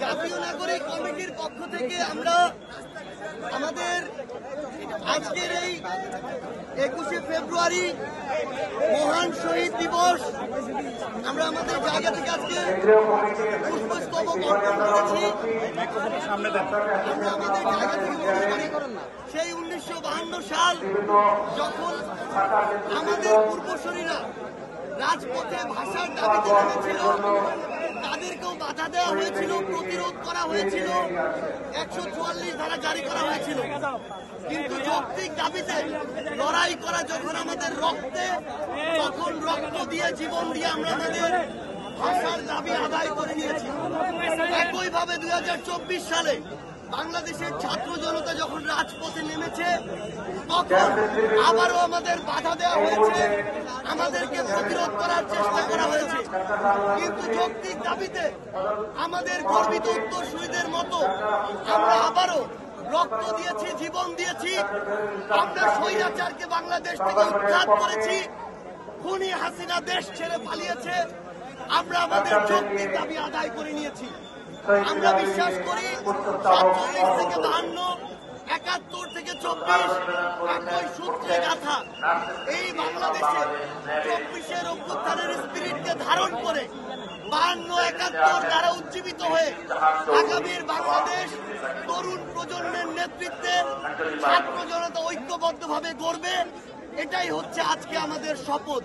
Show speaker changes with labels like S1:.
S1: জাতীয় নাগরিক কমিটির পক্ষ থেকে আমরা আমাদের আজকের এই 21শে ফেব্রুয়ারি মহান শহীদ দিবস আমরা আমাদের জায়গা থেকে আজকে পুষ্পস্তবক অর্পণ করেছি। আমরা আমাদের জায়গা থেকে মনে করি সেই 1952 সাল যখন আমাদের পূর্বসূরীরা রাজপথে ভাষার দাবিতে নেমেছিল, তাদেরকেও বাধা দেওয়া হয়েছিল, প্রতিরোধ করা হয়েছিল, 144 ধারা জারি করা হয়েছিল। কিন্তু যৌক্তিক দাবিতে লড়াই করা যখন আমাদের রক্তে, তখন রক্ত দিয়ে জীবন দিয়ে আমরা আমাদের ভাষার দাবি আদায় করে নিয়েছি। একইভাবে 2024 সালে বাংলাদেশের ছাত্র জনতা যখন রাজপথে নেমেছে, তখন আবারও আমাদের বাধা দেওয়া হয়েছে, আমাদেরকে প্রতিরোধ করার চেষ্টা করা হয়েছে। কিন্তু যৌক্তিক দাবিতে আমাদের গর্বিত উত্তরসূরিদের মতো আমরা আবারও রক্ত দিয়েছি, জীবন দিয়েছি। আমরা স্বৈরাচারকে বাংলাদেশ থেকে উৎখাত করেছি। খুনি হাসিনা দেশ ছেড়ে পালিয়েছে। আমরা আমাদের যৌক্তিক দাবি আদায় করে নিয়েছি। আমরা বিশ্বাস করি 47 থেকে 52, 71 থেকে 24 একই সূত্রে গাথা এই বাংলাদেশে 24-এর অভ্যুত্থানের স্পিরিটকে ধারণ করে 52, 71 দ্বারা উজ্জীবিত হয়ে আগামীর বাংলাদেশ তরুণ প্রজন্মের নেতৃত্বে ছাত্র জনতা ঐক্যবদ্ধভাবে গড়বে। এটাই হচ্ছে আজকে আমাদের শপথ।